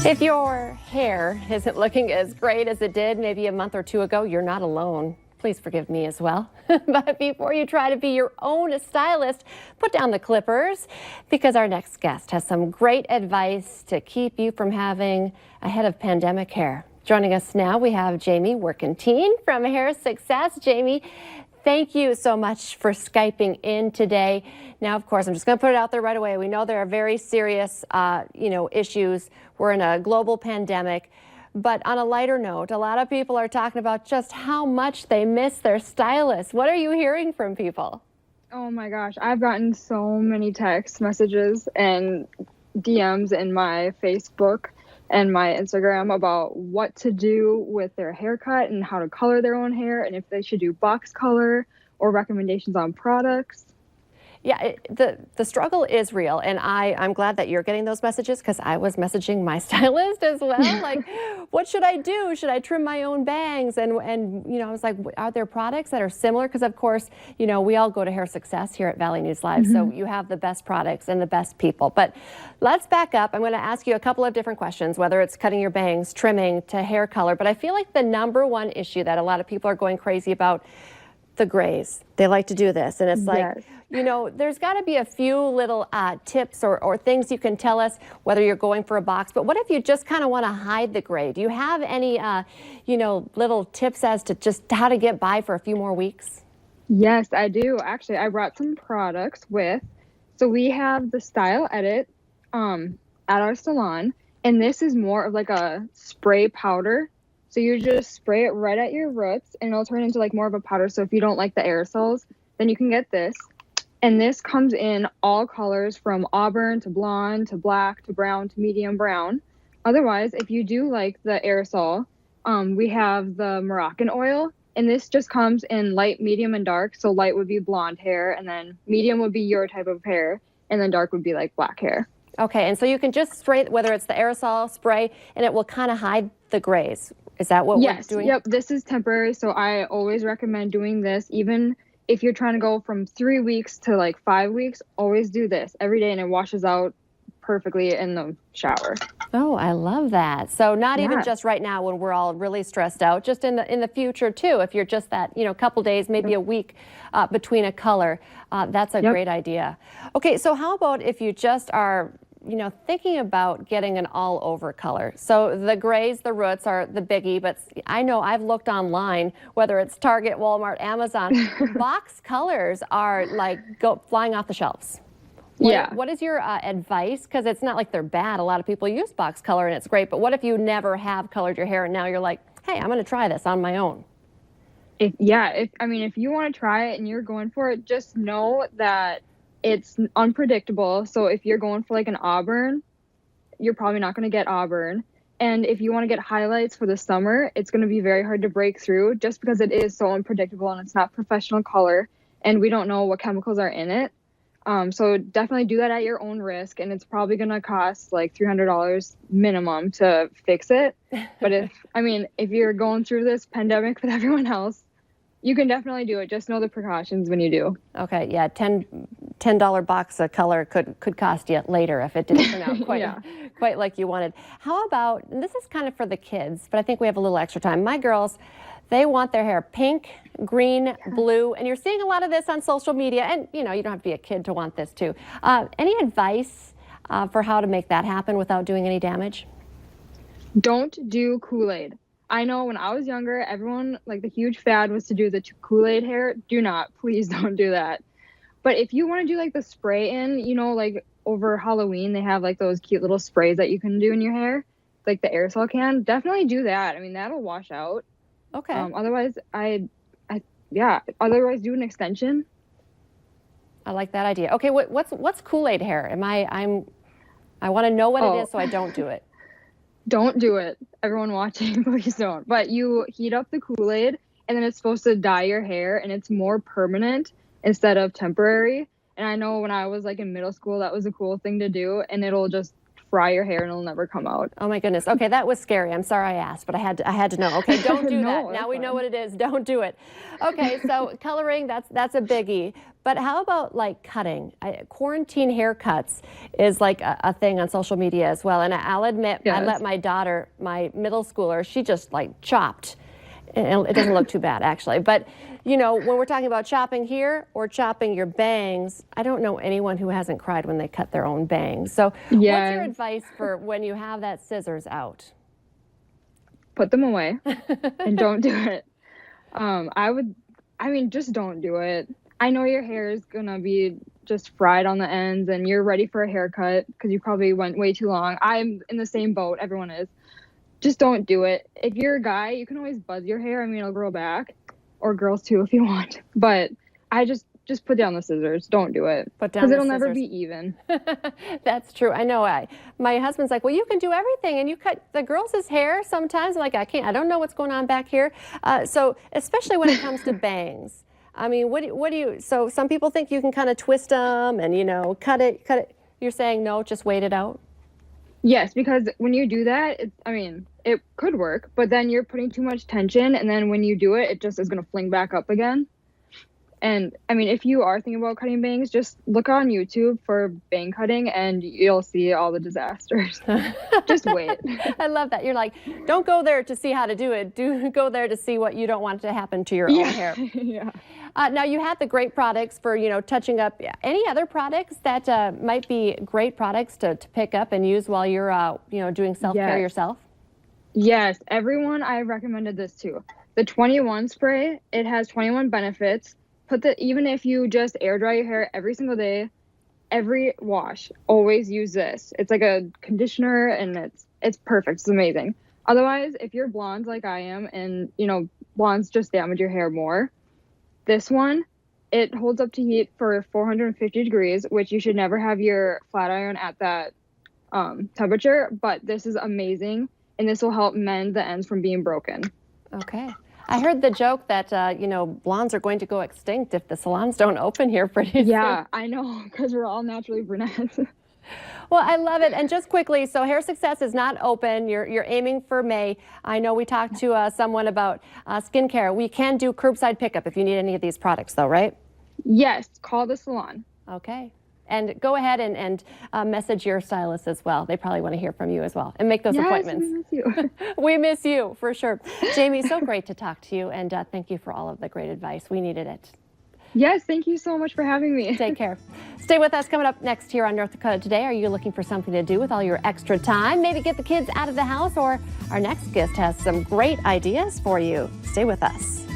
If your hair isn't looking as great as it did maybe a month or two ago, you're not alone. Please forgive me as well. But before you try to be your own stylist, put down the clippers, because our next guest has some great advice to keep you from having a head of pandemic hair. Joining us now, we have Jamie Workentine from Hair Success. Jamie, thank you so much for Skyping in today. Now, of course, I'm just going to put it out there right away. We know there are very serious, issues. We're in a global pandemic. But on a lighter note, a lot of people are talking about just how much they miss their stylist. What are you hearing from people? Oh my gosh, I've gotten so many text messages and DMs in my Facebook and my Instagram about what to do with their haircut and how to color their own hair, and if they should do box color or recommendations on products. Yeah, the struggle is real, and I'm glad that you're getting those messages, because I was messaging my stylist as well. Like, what should I do? Should I trim my own bangs? And I was like, are there products that are similar? Because of course, we all go to Hair Success here at Valley News Live, so you have the best products and the best people. But let's back up. I'm going to ask you a couple of different questions, whether it's cutting your bangs, trimming, to hair color. But I feel like the number one issue that a lot of people are going crazy about, the grays. They like to do this, and it's like, Yes. There's got to be a few little tips or things you can tell us, whether you're going for a box. But what if you just kind of want to hide the gray? Do you have any, little tips as to just how to get by for a few more weeks? Yes, I do. Actually, I brought some products with. So we have the Style Edit at our salon, and this is more of like a spray powder. So you just spray it right at your roots, and it'll turn into like more of a powder. So if you don't like the aerosols, then you can get this. And this comes in all colors, from auburn to blonde to black to brown to medium brown. Otherwise, if you do like the aerosol, we have the Moroccan oil, and this just comes in light, medium, and dark. So light would be blonde hair, and then medium would be your type of hair, and then dark would be like black hair. Okay, and so you can just spray, whether it's the aerosol spray, and it will kind of hide the grays. Is that what we're doing? Yep, this is temporary. So I always recommend doing this, even if you're trying to go from 3 weeks to like 5 weeks. Always do this every day, and it washes out perfectly in the shower. Oh, I love that. So not even just right now when we're all really stressed out, just in the future too. If you're just that, couple days, maybe a week between a color, that's a great idea. Okay, so how about if you just are thinking about getting an all-over color? So the grays, the roots are the biggie, but I know I've looked online, whether it's Target, Walmart, Amazon, box colors are like flying off the shelves. What is your advice? Because it's not like they're bad. A lot of people use box color and it's great, but what if you never have colored your hair and now you're like, hey, I'm going to try this on my own? If you want to try it and you're going for it, just know that it's unpredictable. So if you're going for like an auburn, you're probably not going to get auburn. And if you want to get highlights for the summer, it's going to be very hard to break through, just because it is so unpredictable and it's not professional color, and we don't know what chemicals are in it. So definitely do that at your own risk, and it's probably going to cost like $300 minimum to fix it. But if you're going through this pandemic with everyone else, you can definitely do it. Just know the precautions when you do. Okay, yeah, $10 box of color could cost you later if it didn't turn out quite like you wanted. How about, and this is kind of for the kids, but I think we have a little extra time. My girls, they want their hair pink, green, blue, and you're seeing a lot of this on social media, and you don't have to be a kid to want this too. Any advice for how to make that happen without doing any damage? Don't do Kool-Aid. I know when I was younger, everyone, like, the huge fad was to do the Kool-Aid hair. Please don't do that. But if you want to do like the spray in, like over Halloween, they have like those cute little sprays that you can do in your hair, like the aerosol can. Definitely do that. I mean, that'll wash out. Okay. Otherwise, otherwise do an extension. I like that idea. Okay, what's Kool-Aid hair? I want to know what it is, so I don't do it. Don't do it. Everyone watching, please don't. But you heat up the Kool-Aid, and then it's supposed to dye your hair, and it's more permanent instead of temporary. And I know when I was like in middle school, that was a cool thing to do, and it'll just fry your hair and it'll never come out. Oh my goodness. Okay, that was scary. I'm sorry I asked, but I had to know. Okay, don't do No, that. Now we know what it is. Don't do it. Okay, so coloring, that's a biggie. But how about like cutting? Quarantine haircuts is like a thing on social media as well. And I'll admit, I let my daughter, my middle schooler, she just like chopped. And it doesn't look too bad actually. But you know, when we're talking about chopping here or chopping your bangs, I don't know anyone who hasn't cried when they cut their own bangs. So what's your advice for when you have that scissors out? Put them away and don't do it. Just don't do it. I know your hair is gonna be just fried on the ends and you're ready for a haircut because you probably went way too long. I'm in the same boat, everyone is. Just don't do it. If you're a guy, you can always buzz your hair. I mean, it'll grow back. Or girls too if you want. But I just put down the scissors. Don't do it. Because it'll never be even. That's true. I know. My husband's like, well, you can do everything. And you cut the girls' hair sometimes. I'm like, I can't. I don't know what's going on back here. So especially when it comes to bangs. I mean, what do you, so some people think you can kind of twist them and, you know, cut it. You're saying no, just wait it out? Yes, because when you do that, it could work, but then you're putting too much tension, and then when you do it, it just is going to fling back up again. And I mean, if you are thinking about cutting bangs, just look on YouTube for bang cutting, and you'll see all the disasters. Just wait. I love that. You're like, don't go there to see how to do it. Do go there to see what you don't want to happen to your own hair. Yeah. Now you have the great products for, you know, touching up. Any other products that might be great products to pick up and use while you're, you know, doing self-care yourself? Yes, everyone, I recommended this too. The 21 spray, it has 21 benefits. Even if you just air dry your hair every single day, every wash, always use this. It's like a conditioner and it's perfect. It's amazing. Otherwise, if you're blonde like I am and, you know, blondes just damage your hair more, this one, it holds up to heat for 450 degrees, which you should never have your flat iron at that temperature, but this is amazing. And this will help mend the ends from being broken. Okay. I heard the joke that, you know, blondes are going to go extinct if the salons don't open here pretty soon. Yeah, I know, because we're all naturally brunettes. Well, I love it. And just quickly, so Hair Success is not open. You're aiming for May. I know we talked to someone about skincare. We can do curbside pickup if you need any of these products, though, right? Yes, call the salon. Okay. And go ahead and message your stylist as well. They probably want to hear from you as well and make those appointments. We miss you. We miss you, for sure. Jamie, so great to talk to you, and thank you for all of the great advice. We needed it. Yes, thank you so much for having me. Take care. Stay with us. Coming up next here on North Dakota Today, are you looking for something to do with all your extra time? Maybe get the kids out of the house, or our next guest has some great ideas for you. Stay with us.